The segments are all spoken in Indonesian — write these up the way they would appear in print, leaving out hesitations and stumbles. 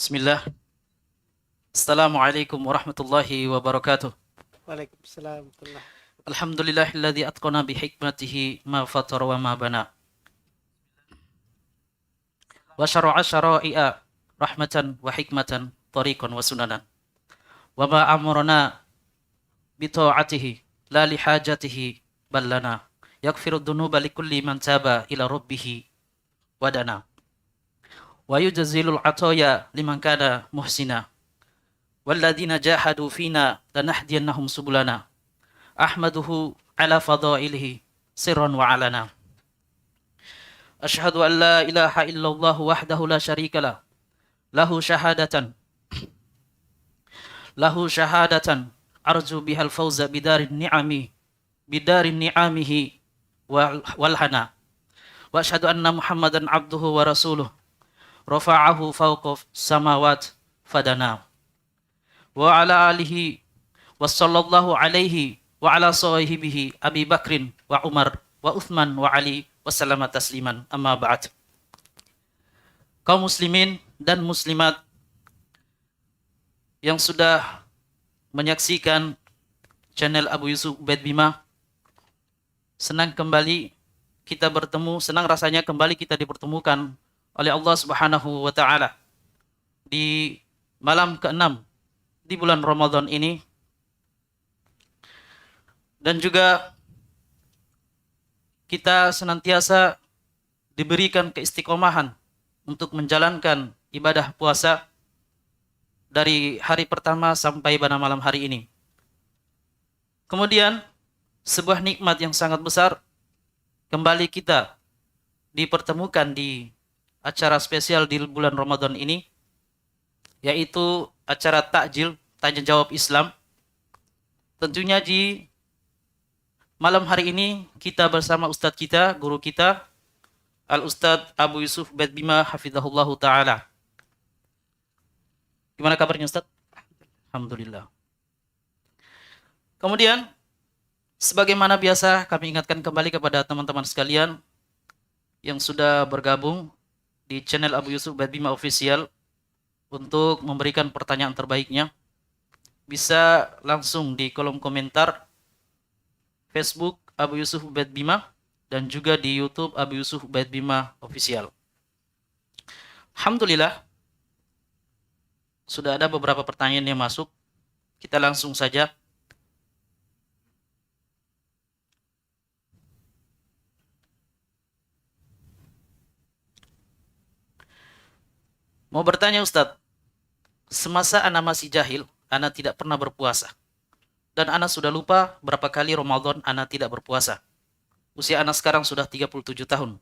Bismillah. Assalamualaikum warahmatullahi wabarakatuh. Waalaikumsalam warahmatullahi. Alhamdulillahilladzi atqana bihikmatihi ma fatara wa ma bana. Wa syara'a syara'i'a rahmatan wa hikmatan tariqan wa sunanan. Wa ma amrana bi ta'atihi la li hajatihi bal lana. Yaghfiru dhunuba likulli man taba ila rabbih wa dana. Wa yujzilul ataya liman kana muhsina. Walladzina jahadu fina lanahdiyannahum subulana. Ahmaduhu ala fadailihi sirran wa alana. Ashhadu an la ilaha illallah wahdahu la syarika lah. Lahu syahadatan. Lahu syahadatan. Arju bihal fawza bidarin ni'ami. Bidarin ni'amihi walhana. Wa ashhadu anna Muhammadan abduhu wa rasuluh. Rafa'ahu fawqa samawat fadana. Wa ala alihi wa sallallahu alaihi wa ala sahibihi Abi Bakrin wa Umar wa Uthman wa Ali wa sallama tasliman amma ba'd. Kaum muslimin dan muslimat yang sudah menyaksikan channel Abu Yusuf Ubaid Bima, senang kembali kita bertemu, senang rasanya kembali kita dipertemukan oleh Allah Subhanahu wa taala di malam ke-6 di bulan Ramadan ini. Dan juga kita senantiasa diberikan keistiqomahan untuk menjalankan ibadah puasa dari hari pertama sampai pada malam hari ini. Kemudian sebuah nikmat yang sangat besar, kembali kita dipertemukan di acara spesial di bulan Ramadan ini, yaitu acara takjil tanya jawab Islam. Tentunya di malam hari ini kita bersama Ustadz kita, guru kita, Al-Ustadz Abu Yusuf Ubaid Bima hafizahullahu ta'ala. Gimana kabarnya Ustadz? Alhamdulillah. Kemudian, sebagaimana biasa kami ingatkan kembali kepada teman-teman sekalian yang sudah bergabung di channel Abu Yusuf Ubaid Bima Official untuk memberikan pertanyaan terbaiknya. Bisa langsung di kolom komentar Facebook Abu Yusuf Ubaid Bima dan juga di YouTube Abu Yusuf Ubaid Bima Official. Alhamdulillah, sudah ada beberapa pertanyaan yang masuk. Kita langsung saja. Mau bertanya Ustadz, semasa ana masih jahil, ana tidak pernah berpuasa. Dan ana sudah lupa berapa kali Ramadan ana tidak berpuasa. Usia ana sekarang sudah 37 tahun.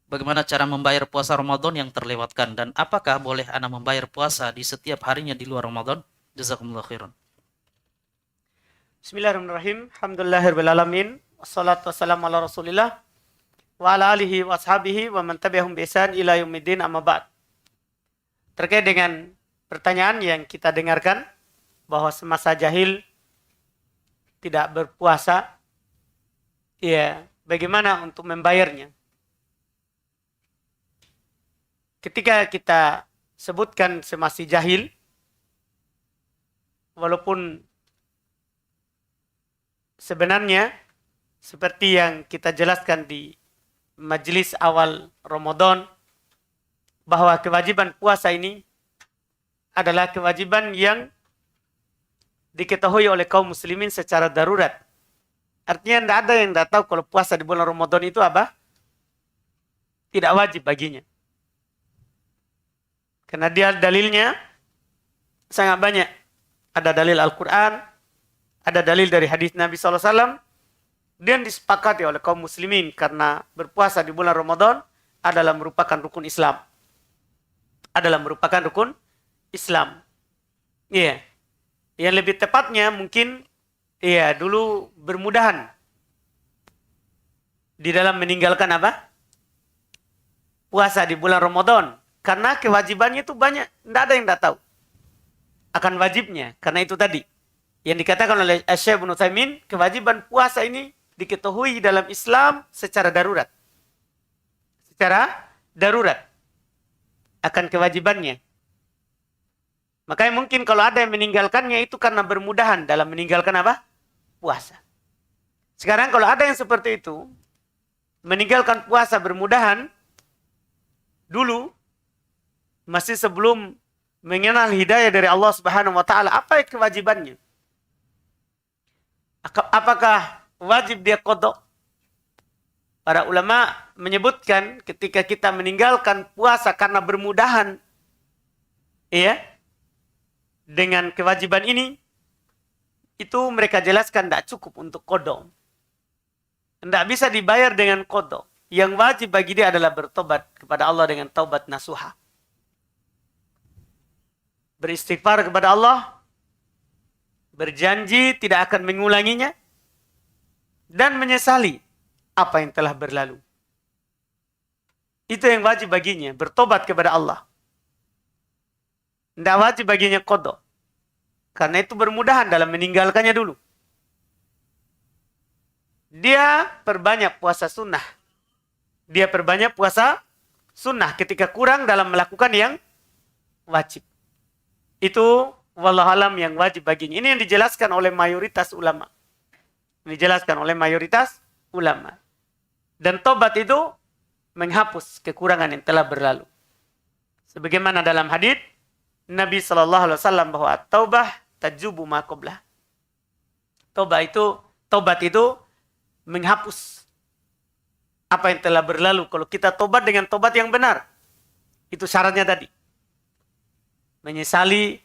Bagaimana cara membayar puasa Ramadan yang terlewatkan? Dan apakah boleh ana membayar puasa di setiap harinya di luar Ramadan? Jazakumullah khairan. Bismillahirrahmanirrahim. Alhamdulillahirrahmanirrahim. Wassalatu wassalamu ala rasulillah wa ala alihi wa ashabihi wa man tabi'ahum bi ihsan ila yaumiddin amma ba'd. Terkait dengan pertanyaan yang kita dengarkan bahwa semasa jahil tidak berpuasa, ya, bagaimana untuk membayarnya? Ketika kita sebutkan semasa jahil, walaupun sebenarnya seperti yang kita jelaskan di majelis awal Ramadan, bahwa kewajiban puasa ini adalah kewajiban yang diketahui oleh kaum muslimin secara darurat. Artinya tidak ada yang tidak tahu kalau puasa di bulan Ramadan itu apa? Tidak wajib baginya. Karena dia dalilnya sangat banyak. Ada dalil Al-Quran, ada dalil dari hadis Nabi SAW, dan disepakati oleh kaum muslimin karena berpuasa di bulan Ramadan adalah merupakan rukun Islam. Adalah merupakan rukun Islam. Iya. Yang lebih tepatnya mungkin dulu bermudahan di dalam meninggalkan apa? Puasa di bulan Ramadan. Karena kewajibannya itu banyak. Tidak ada yang tidak tahu akan wajibnya. Karena itu tadi yang dikatakan oleh Syekh Ibnu Utsaimin, kewajiban puasa ini diketahui dalam Islam secara darurat. Secara darurat akan kewajibannya. Makanya mungkin kalau ada yang meninggalkannya itu karena bermudahan dalam meninggalkan apa? Puasa. Sekarang kalau ada yang seperti itu, meninggalkan puasa bermudahan, dulu, masih sebelum mengenal hidayah dari Allah Subhanahu wa Ta'ala, apa kewajibannya? Apakah wajib dia qadha? Para ulama menyebutkan ketika kita meninggalkan puasa karena bermudahan, ya, dengan kewajiban ini, itu mereka jelaskan tidak cukup untuk qadha. Tidak bisa dibayar dengan qadha. Yang wajib bagi dia adalah bertobat kepada Allah dengan taubat nasuha. Beristighfar kepada Allah, berjanji tidak akan mengulanginya, dan menyesali apa yang telah berlalu. Itu yang wajib baginya, bertobat kepada Allah. Tidak wajib baginya qadha. Karena itu bermudahan dalam meninggalkannya dulu. Dia perbanyak puasa sunnah. Dia perbanyak puasa sunnah ketika kurang dalam melakukan yang wajib. Itu wallahualam yang wajib baginya. Ini yang dijelaskan oleh mayoritas ulama. Dijelaskan oleh mayoritas ulama. Dan tobat itu menghapus kekurangan yang telah berlalu. Sebagaimana dalam hadis Nabi SAW bahwa taubah tajubu ma qablah. Tobat itu menghapus apa yang telah berlalu. Kalau kita tobat dengan tobat yang benar, itu syaratnya tadi. Menyesali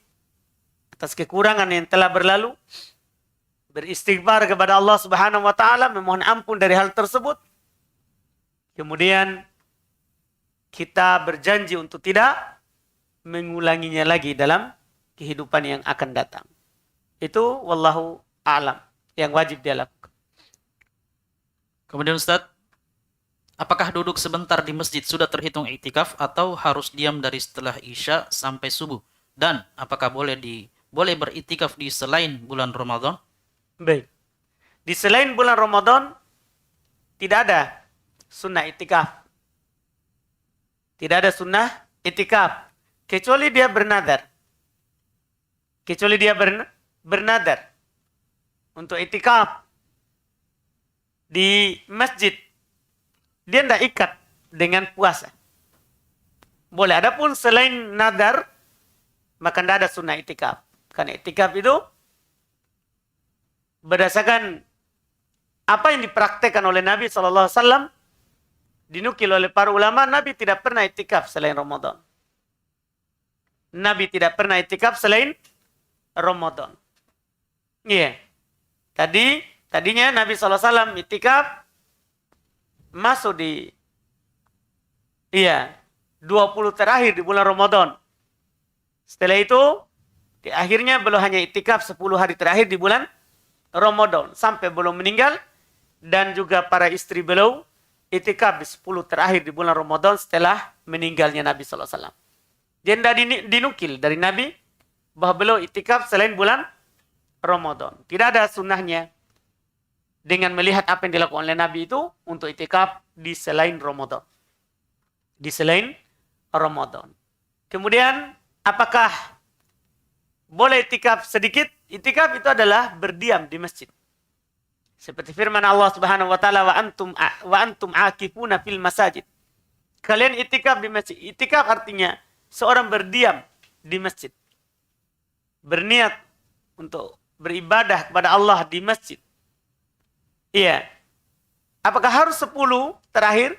atas kekurangan yang telah berlalu, beristighfar kepada Allah Subhanahu wa Ta'ala, memohon ampun dari hal tersebut. Kemudian kita berjanji untuk tidak mengulanginya lagi dalam kehidupan yang akan datang. Itu wallahu a'lam yang wajib dia lakukan. Kemudian Ustaz, apakah duduk sebentar di masjid sudah terhitung iktikaf atau harus diam dari setelah Isya sampai subuh? Dan apakah boleh beriktikaf di selain bulan Ramadan? Baik. Di selain bulan Ramadan tidak ada sunnah iktikaf. Tidak ada sunnah iktikaf kecuali dia bernadar. Kecuali dia bernadar untuk iktikaf di masjid. Dia tidak ikat dengan puasa. Boleh. Adapun selain nadar, maka tidak ada sunnah iktikaf. Karena iktikaf itu berdasarkan apa yang dipraktekkan oleh Nabi SAW, dinukil oleh para ulama, Nabi tidak pernah iktikaf selain Ramadan. Nabi tidak pernah iktikaf selain Ramadan. Iya. Tadinya Nabi SAW iktikaf masuk di 20 terakhir di bulan Ramadan. Setelah itu, di akhirnya beliau hanya iktikaf 10 hari terakhir di bulan Ramadan sampai belum meninggal, dan juga para istri beliau iktikaf di 10 terakhir di bulan Ramadan setelah meninggalnya Nabi SAW. Dia tidak dinukil dari Nabi bahwa beliau iktikaf selain bulan Ramadan. Tidak ada sunnahnya dengan melihat apa yang dilakukan oleh Nabi itu untuk iktikaf di selain Ramadan. Di selain Ramadan. Kemudian, apakah boleh iktikaf sedikit? Iktikaf itu adalah berdiam di masjid. Seperti firman Allah Subhanahu wa Ta'ala, wa antum akifuna fil masajid. Kalian iktikaf di masjid. Iktikaf artinya seorang berdiam di masjid. Berniat untuk beribadah kepada Allah di masjid. Iya. Apakah harus 10 terakhir?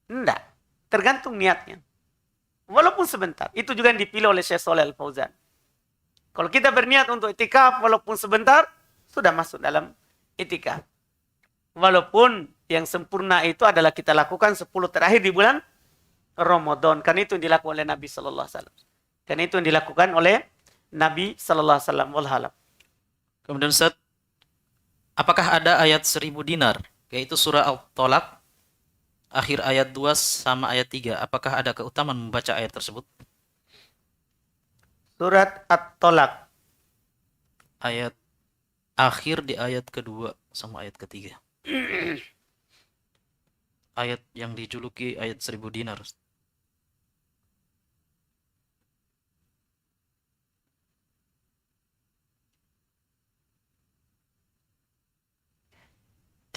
Tidak. Tergantung niatnya. Walaupun sebentar. Itu juga yang dipilih oleh Syekh Shalih Al-Fauzan. Kalau kita berniat untuk iktikaf walaupun sebentar, sudah masuk dalam iktikaf. Walaupun yang sempurna itu adalah kita lakukan 10 terakhir di bulan Ramadan. Karena itu yang dilakukan oleh Nabi Sallallahu Alaihi Wasallam. Karena itu yang dilakukan oleh Nabi Sallallahu Alaihi Wasallam. Walhalam. Kemudian Ustaz, apakah ada ayat 1000 dinar, yaitu surah Al-Talaq, akhir ayat 2 sama ayat 3? Apakah ada keutamaan membaca ayat tersebut? Surat At-Talaq. Ayat akhir di ayat kedua sama ayat ketiga. Ayat yang dijuluki ayat 1000 dinar.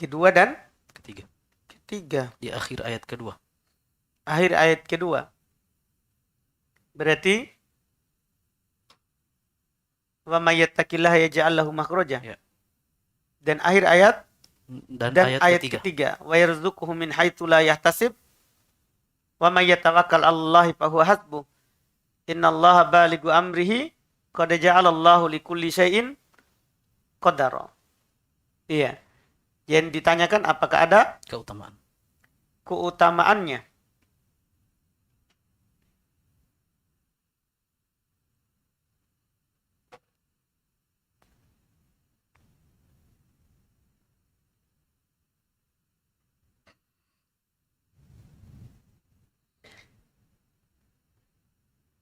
kedua dan ketiga. ketiga. Di akhir ayat kedua. Akhir ayat kedua. Berarti wa may yattaqillaha yaj'al lahu makhraja. Ya. Dan akhir ayat Dan, dan ayat ketiga. ketiga. Wa yarzuquhu min haitsu la yahtasib. Wa may yatawakkal 'alallahi fa huwa hasbuh. Innallaha balighu amrihi qad ja'alallahu likulli syai'in qadara. Iya. Yang ditanyakan apakah ada Keutamaan. keutamaannya.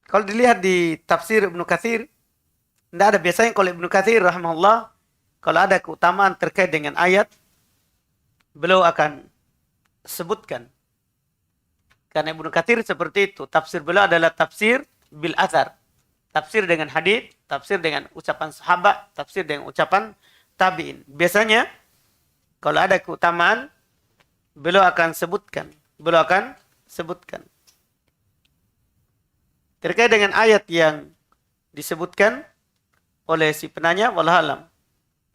Kalau dilihat di tafsir Ibnu Katsir, tidak ada. Biasanya kalau Ibnu Katsir rahimahullah, kalau ada keutamaan terkait dengan ayat, beliau akan sebutkan. Karena Ibnu Katsir seperti itu. Tafsir beliau adalah tafsir bil athar. Tafsir dengan hadits, tafsir dengan ucapan sahabat, tafsir dengan ucapan tabi'in. Biasanya kalau ada keutamaan, beliau akan sebutkan. Beliau akan sebutkan. Terkait dengan ayat yang disebutkan oleh si penanya, wallahualam.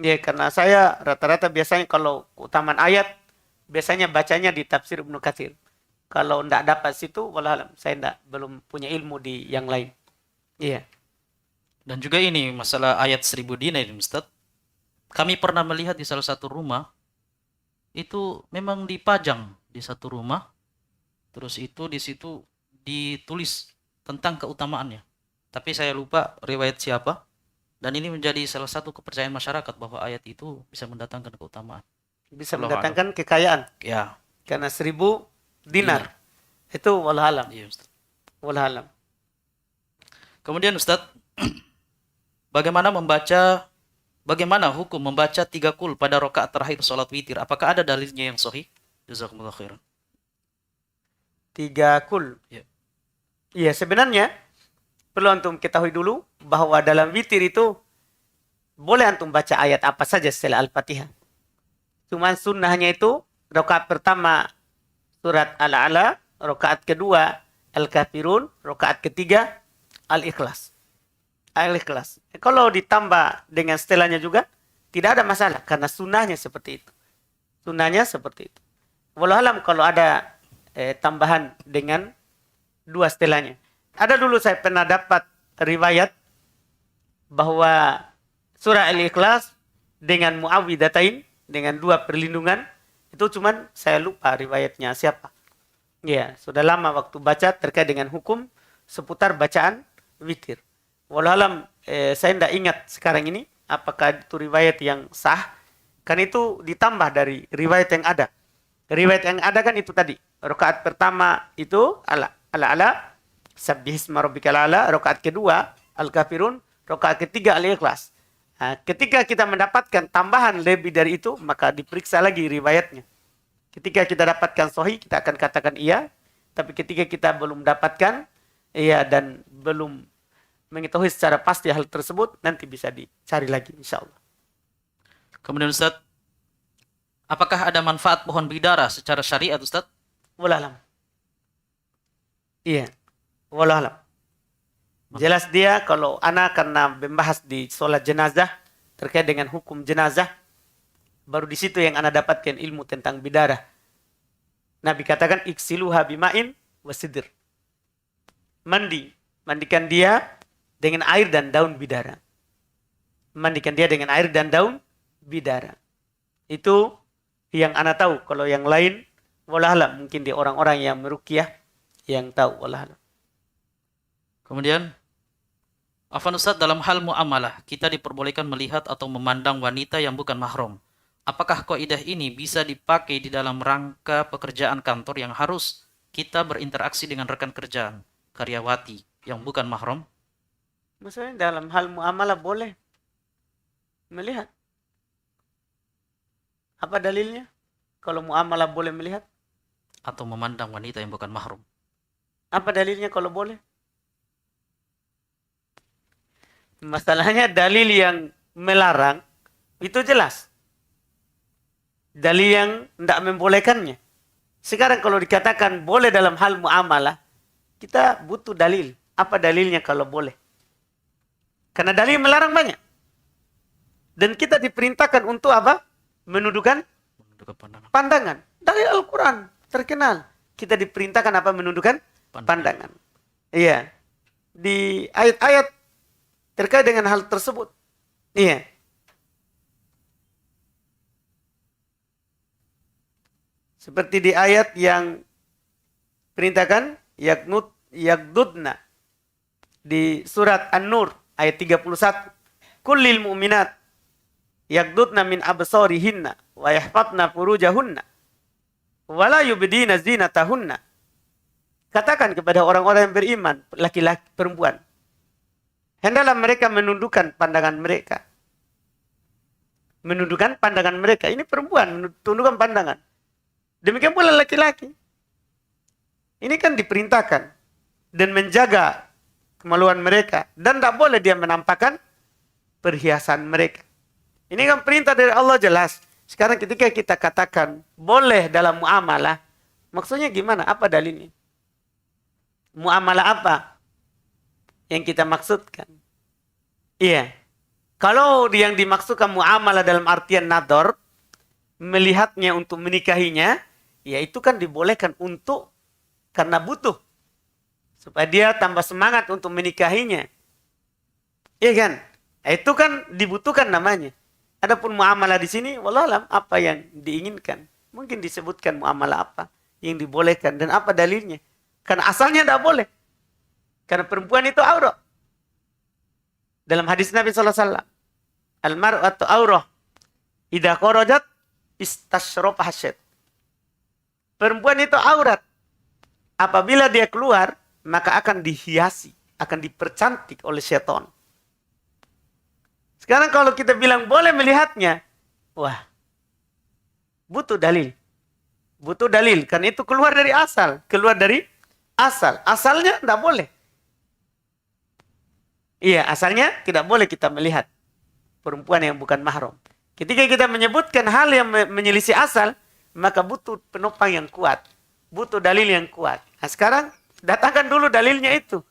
Ya, karena saya rata-rata biasanya kalau keutamaan ayat, biasanya bacanya di tafsir Ibnu Katsir. Kalau tidak dapat situ, wallahualam, saya belum punya ilmu di yang lain. Iya. Dan juga ini masalah ayat 1000 dinar, Ustaz. Kami pernah melihat di salah satu rumah, itu memang dipajang di satu rumah, terus itu di situ ditulis tentang keutamaannya. Tapi saya lupa riwayat siapa. Dan ini menjadi salah satu kepercayaan masyarakat bahwa ayat itu bisa mendatangkan keutamaan. Bisa Wallahu mendatangkan kekayaan. Ya. Karena 1000 dinar. Itu wallahualam. Iya, Ustaz. Wallahualam. Kemudian Ustaz, bagaimana hukum membaca 3 qul pada rakaat terakhir salat witir? Apakah ada dalilnya yang sahih? Jazakumullah khairan. 3 qul. Ya. Iya, sebenarnya perlu antum ketahui dulu bahwa dalam witir itu boleh antum baca ayat apa saja setelah Al-Fatihah. Cuman sunnahnya itu rakaat pertama surat Al-A'la, rakaat kedua Al-Kafirun, rakaat ketiga Al-Ikhlas. Al-Ikhlas. Kalau ditambah dengan setelahnya juga tidak ada masalah karena sunnahnya seperti itu. Sunnahnya seperti itu. Wallahualam kalau ada tambahan dengan 2 setelahnya. Ada dulu saya pernah dapat riwayat bahwa surah Al-Ikhlas dengan Muawwidhatain, dengan 2 perlindungan, itu cuman saya lupa riwayatnya siapa. Ya, sudah lama waktu baca terkait dengan hukum seputar bacaan witir. Wallahualam saya tidak ingat sekarang ini apakah itu riwayat yang sah. Kan itu ditambah dari riwayat yang ada. Riwayat yang ada kan itu tadi. Rakaat pertama itu Al-A'la, Sabbihisma rabbikal a'la, rakaat kedua Al-Kafirun, rakaat ketiga Al-Ikhlas. Nah, ketika kita mendapatkan tambahan lebih dari itu, maka diperiksa lagi riwayatnya. Ketika kita dapatkan sahih, kita akan katakan iya. Tapi ketika kita belum dapatkan iya dan belum mengetahui secara pasti hal tersebut, nanti bisa dicari lagi insyaallah. Kemudian Ustaz, apakah ada manfaat pohon bidara secara syariat Ustaz? Wallahualam. Iya. Wallahualam. Jelas dia kalau anak karena membahas di sholat jenazah terkait dengan hukum jenazah, baru di situ yang anak dapatkan ilmu tentang bidara. Nabi katakan iksiluha bima'in wasidr. Mandikan dia dengan air dan daun bidara. Mandikan dia dengan air dan daun bidara. Itu yang anak tahu. Kalau yang lain, wallahualam, mungkin di orang-orang yang meruqyah yang tahu, wallahualam. Kemudian, Afwan Ustaz, dalam hal muamalah, kita diperbolehkan melihat atau memandang wanita yang bukan mahram. Apakah kaidah ini bisa dipakai di dalam rangka pekerjaan kantor yang harus kita berinteraksi dengan rekan kerjaan, karyawati yang bukan mahram? Maksudnya dalam hal muamalah boleh melihat. Apa dalilnya? Kalau muamalah boleh melihat? Atau memandang wanita yang bukan mahram. Apa dalilnya kalau boleh? Masalahnya dalil yang melarang itu jelas. dalil yang tidak membolehkannya. Sekarang kalau dikatakan boleh dalam hal muamalah, kita butuh dalil. Apa dalilnya kalau boleh? Karena dalil melarang banyak. Dan kita diperintahkan untuk apa? Menundukkan Menundukkan pandangan. pandangan. Dalil Al-Quran terkenal. Kita diperintahkan apa? Menundukkan pandangan. Iya. Di ayat-ayat terkait dengan hal tersebut. Iya. Seperti di ayat yang perintahkan yagdudna di surat An-Nur ayat 31. Kullil mu'minat yagdudna min absarihinna wa yahfatna furujahunna wa la yubdina zinatahunna. Katakan kepada orang-orang yang beriman, laki-laki, perempuan, hendaklah mereka menundukkan pandangan mereka. Menundukkan pandangan mereka. Ini perempuan, menundukkan pandangan. Demikian pula laki-laki. Ini kan diperintahkan. Dan menjaga kemaluan mereka. Dan tidak boleh dia menampakkan perhiasan mereka. Ini kan perintah dari Allah jelas. Sekarang ketika kita katakan boleh dalam muamalah. Maksudnya gimana? Apa dalilnya? Muamalah apa yang kita maksudkan? Iya. Kalau yang dimaksudkan muamalah dalam artian nador, melihatnya untuk menikahinya, ya itu kan dibolehkan untuk karena butuh. Supaya dia tambah semangat untuk menikahinya. Iya kan? Itu kan dibutuhkan namanya. Adapun muamalah di sini, wallahualam apa yang diinginkan. Mungkin disebutkan muamalah apa yang dibolehkan dan apa dalilnya. Karena asalnya tidak boleh. Karena perempuan itu aurat. Dalam hadis Nabi SAW. Al-mar'atu aurah. Idza kharajat istasyrafah syait. Perempuan itu aurat. Apabila dia keluar, maka akan dihiasi, akan dipercantik oleh syaitan. Sekarang kalau kita bilang boleh melihatnya, wah, butuh dalil. Butuh dalil, karena itu keluar dari asal. Keluar dari asal. Asalnya tidak boleh. Iya, asalnya tidak boleh kita melihat perempuan yang bukan mahram. Ketika kita menyebutkan hal yang menyelisih asal, maka butuh penopang yang kuat. Butuh dalil yang kuat. Nah sekarang, datangkan dulu dalilnya itu.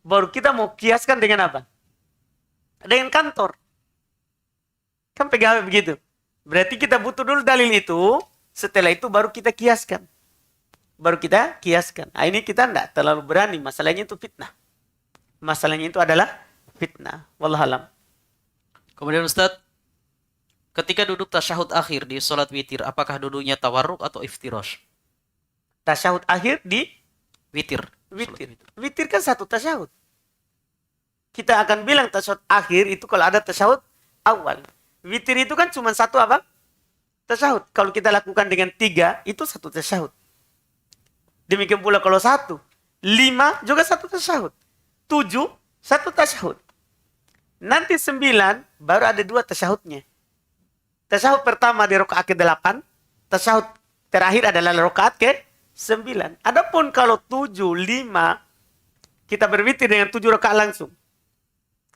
Baru kita mau kiaskan dengan apa? Dengan kantor. Kan pegawai begitu. Berarti kita butuh dulu dalil itu. Setelah itu baru kita kiaskan. Baru kita kiaskan. Nah, ini kita tidak terlalu berani. Masalahnya itu fitnah. Masalahnya itu adalah fitnah. Wallahualam. Kemudian Ustadz, ketika duduk tasyahud akhir di sholat witir, apakah duduknya tawarruk atau iftirosh? Tasyahud akhir di Witir. witir. Witir kan satu tasyahud. Kita akan bilang tasyahud akhir itu kalau ada tasyahud awal. Witir itu kan cuma satu apa? Tasyahud. Kalau kita lakukan dengan 3, itu satu tasyahud. Demikian pula kalau 1. 5 juga satu tasyahud. 7, satu tasyahud. Nanti 9, baru ada 2 tasyahudnya. Tasyahud pertama di rakaat ke-8. Tasyahud terakhir adalah rakaat ke-9. Adapun kalau 7, 5, kita berwitir dengan 7 rakaat langsung.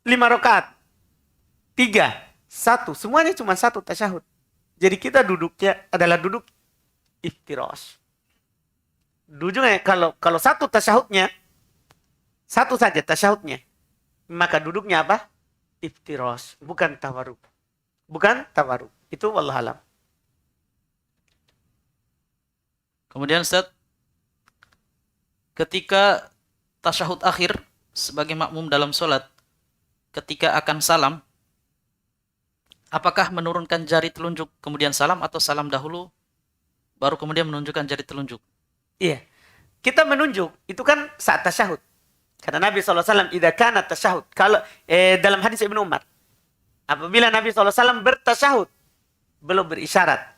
5 rakaat. 3, 1. Semuanya cuma satu tasyahud. Jadi kita duduknya adalah duduk iftirash. Duduknya kalau satu tasyahudnya, satu saja tasyahudnya, maka duduknya apa? Iftirash. Bukan tawarruk. Bukan tawarruk. Itu wallahualam. Kemudian Ustaz, ketika tasyahud akhir sebagai makmum dalam sholat, ketika akan salam, apakah menurunkan jari telunjuk kemudian salam atau salam dahulu baru kemudian menunjukkan jari telunjuk? Iya. Kita menunjuk, itu kan saat tasyahud. Karena Nabi SAW, idza kana tasyahud. Kalau dalam hadis Ibnu Umar, apabila Nabi SAW bertasyahud, belum berisyarat.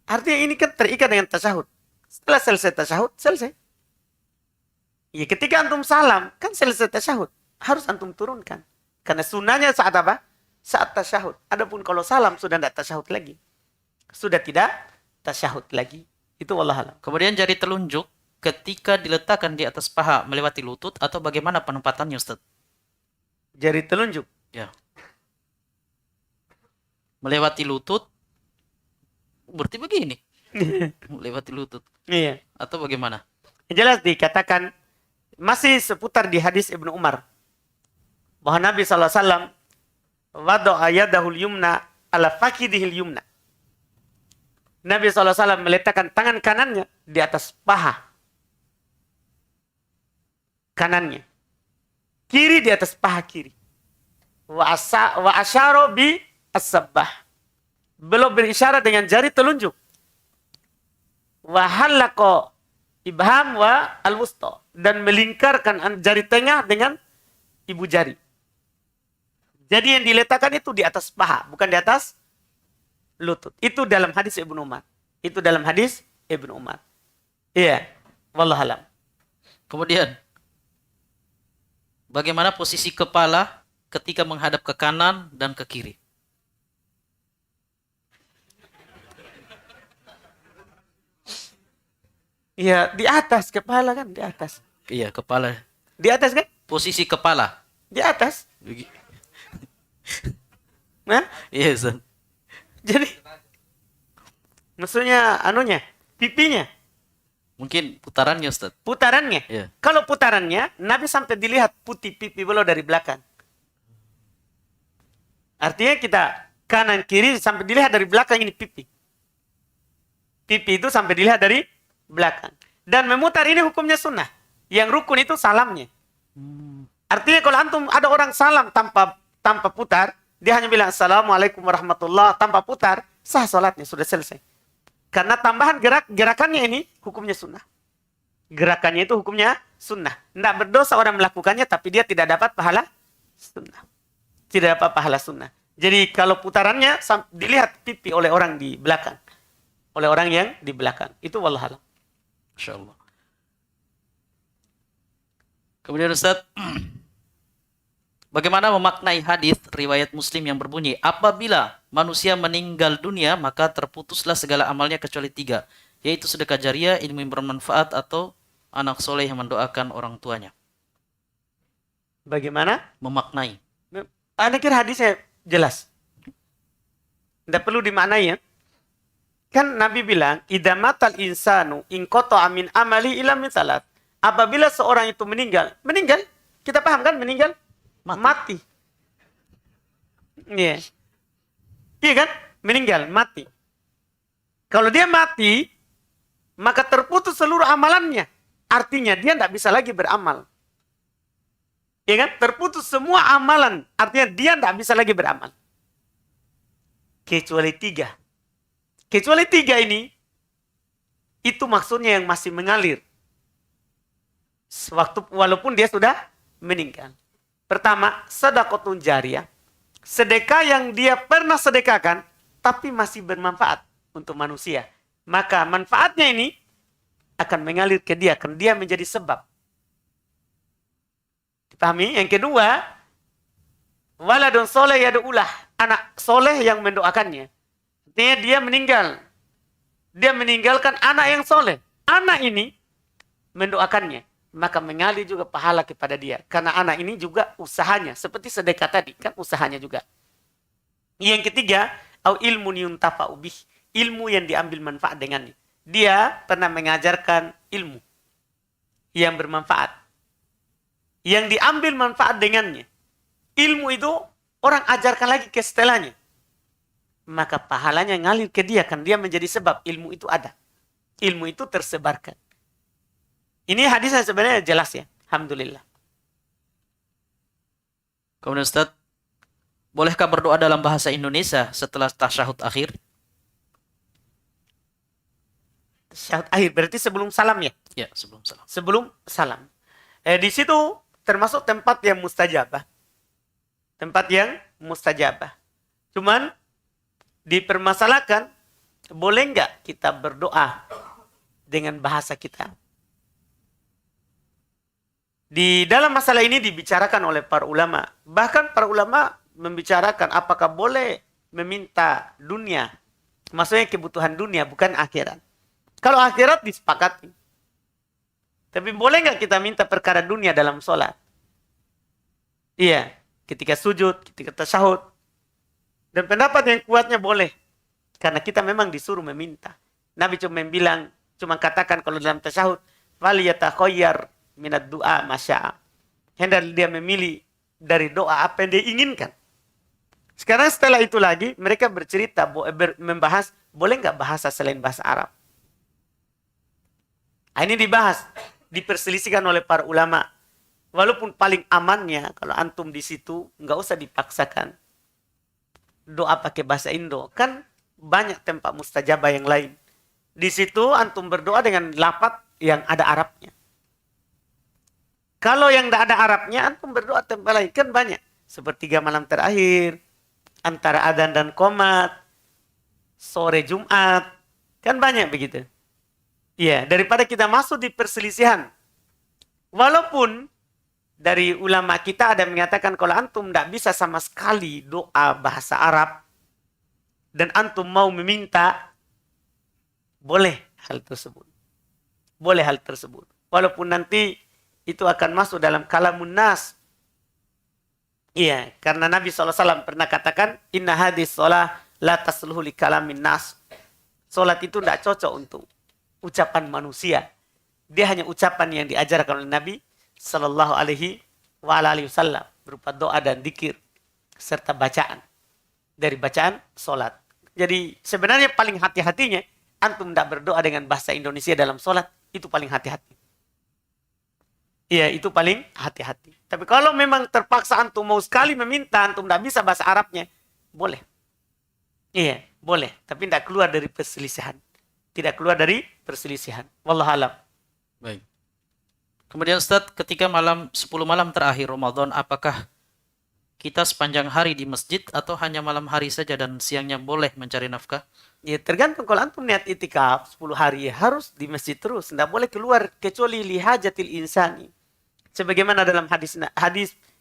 Artinya ini kan terikat dengan tasyahud. Setelah selesai tasyahud, selesai. Ya, ketika antum salam, kan selesai tasyahud. Harus antum turunkan. Karena sunnahnya saat apa? Saat tasyahud. Adapun kalau salam sudah tidak tasyahud lagi. Sudah tidak tasyahud lagi. Itu wallahualam. Kemudian jari telunjuk ketika diletakkan di atas paha melewati lutut atau bagaimana penempatannya Ustaz? Jari telunjuk. Ya. Melewati lutut Berarti begini. Lewati lutut. Iya. Atau bagaimana? Yang jelas dikatakan masih seputar di hadis Ibnu Umar bahwa Nabi SAW wada'a yadahul yumna ala fakidihil yumna. Nabi SAW meletakkan tangan kanannya di atas paha kanannya, kiri di atas paha kiri. Wa asyara bi as-sabbah. Beliau berisyarat dengan jari telunjuk. Wa halaqa ibham wa al-wusta, dan melingkarkan jari tengah dengan ibu jari. Jadi yang diletakkan itu di atas paha, bukan di atas lutut. Itu dalam hadis Ibnu Umar. Itu dalam hadis Ibnu Umar. Iya, wallahualam. Kemudian, bagaimana posisi kepala ketika menghadap ke kanan dan ke kiri? Iya, di atas kepala kan, di atas. Iya, kepala. Di atas kan? Posisi kepala. Di atas. Nah, Iya, Ustaz. jadi maksudnya anunya, pipinya, Mungkin putarannya, Ustaz. putarannya. Iya. Kalau putarannya, Nabi sampai dilihat putih pipi beliau dari belakang. Artinya kita kanan kiri sampai dilihat dari belakang ini pipi. Pipi itu sampai dilihat dari belakang. Dan memutar ini hukumnya sunnah. Yang rukun itu salamnya. Artinya kalau antum ada orang salam tanpa putar, dia hanya bilang assalamualaikum warahmatullah tanpa putar, sah salatnya, sudah selesai. Karena tambahan gerakannya ini hukumnya sunnah. Gerakannya itu hukumnya sunnah. Tidak berdosa orang melakukannya, tapi dia tidak dapat pahala sunnah. Tidak dapat pahala sunnah. Jadi kalau putarannya dilihat pipi oleh orang di belakang. Oleh orang yang di belakang. Itu wallahualam. Masya Allah. Kemudian Ustaz, bagaimana memaknai hadis riwayat Muslim yang berbunyi, apabila manusia meninggal dunia, maka terputuslah segala amalnya kecuali 3, yaitu sedekah jariah, ilmu yang bermanfaat, atau anak soleh yang mendoakan orang tuanya. Bagaimana? Memaknai. Anda kira hadisnya jelas? Tidak perlu dimaknai ya. Kan Nabi bilang, idza matal insanu in qata'a min amali ila min salat. Apabila seorang itu meninggal, kita paham kan meninggal? Mati. Iya. Iya kan? Meninggal, mati. Kalau dia mati, maka terputus seluruh amalannya. Artinya dia tidak bisa lagi beramal. Iya kan? Terputus semua amalan. Artinya dia tidak bisa lagi beramal. Kecuali 3. Kecuali 3 ini, itu maksudnya yang masih mengalir. Walaupun dia sudah meninggal. Pertama, sedekahun jariyah. Sedekah yang dia pernah sedekahkan, tapi masih bermanfaat untuk manusia. Maka manfaatnya ini akan mengalir ke dia, akan dia menjadi sebab. Dipahami? Yang kedua, waladun soleh yad'ulah, anak soleh yang mendoakannya. Artinya dia meninggal. Dia meninggalkan anak yang soleh. Anak ini mendoakannya. Maka mengalir juga pahala kepada dia. Karena anak ini juga usahanya. Seperti sedekah tadi, kan usahanya juga. Yang ketiga, au ilmu yuntafa'u bih. Ilmu yang diambil manfaat dengannya. Dia pernah mengajarkan ilmu yang bermanfaat. Yang diambil manfaat dengannya. Ilmu itu orang ajarkan lagi ke setelahnya. Maka pahalanya ngalir ke dia. Kan dia menjadi sebab ilmu itu ada. Ilmu itu tersebarkan. Ini hadisnya sebenarnya jelas ya. Alhamdulillah. Kemudian Ustaz, bolehkah berdoa dalam bahasa Indonesia setelah tasyahud akhir? Tasyahud akhir berarti sebelum salam ya? Ya, sebelum salam. Sebelum salam. Di situ termasuk tempat yang mustajabah. Tempat yang mustajabah. Cuman dipermasalahkan, boleh nggak kita berdoa dengan bahasa kita? Di dalam masalah ini dibicarakan oleh para ulama. Bahkan para ulama membicarakan apakah boleh meminta dunia. Maksudnya kebutuhan dunia, bukan akhirat. Kalau akhirat disepakati. Tapi boleh nggak kita minta perkara dunia dalam sholat? Iya, ketika sujud, ketika tasyahud. Dan pendapat yang kuatnya boleh. Karena kita memang disuruh meminta. Nabi cuma katakan kalau dalam tasyahud, "Falyatakhayyar minad du'a masya'a." Hendak dia memilih dari doa apa yang dia inginkan. Sekarang setelah itu lagi, mereka bercerita, membahas, boleh nggak bahasa selain bahasa Arab? Ini dibahas, diperselisihkan oleh para ulama. Walaupun paling amannya, kalau antum di situ, nggak usah dipaksakan. Doa pakai bahasa Indo. Kan banyak tempat mustajabah yang lain. Di situ antum berdoa dengan lafaz yang ada Arabnya. Kalau yang tidak ada Arabnya, antum berdoa tempat lain. Kan banyak. Sepertiga malam terakhir, antara adzan dan qomat, sore Jumat. Kan banyak begitu. Ya, daripada kita masuk di perselisihan. Walaupun dari ulama kita ada mengatakan kalau antum tidak bisa sama sekali doa bahasa Arab dan antum mau meminta, boleh hal tersebut. Boleh hal tersebut. Walaupun nanti itu akan masuk dalam kalamun nas. Iya, karena Nabi SAW pernah katakan, "Inna hadis sholah la tasluhu li kalamin nas." Sholat itu tidak cocok untuk ucapan manusia. Dia hanya ucapan yang diajarkan oleh Nabi Sallallahu Alaihi Wasallam berupa doa dan dzikir serta bacaan dari bacaan sholat. Jadi sebenarnya paling hati-hatinya antum tidak berdoa dengan bahasa Indonesia dalam sholat, itu paling hati-hati. Iya, itu paling hati-hati. Tapi kalau memang terpaksa antum mau sekali meminta, antum tidak bisa bahasa Arabnya, boleh. Iya, boleh. Tapi tidak keluar dari perselisihan. Tidak keluar dari perselisihan. Wallahualam. Baik. Kemudian Ustaz, ketika 10 malam terakhir Ramadan, apakah kita sepanjang hari di masjid atau hanya malam hari saja dan siangnya boleh mencari nafkah? Ya tergantung, kalau antum niat itikaf 10 hari ya harus di masjid terus. Tidak boleh keluar kecuali lihajatil insani. Sebagaimana dalam hadis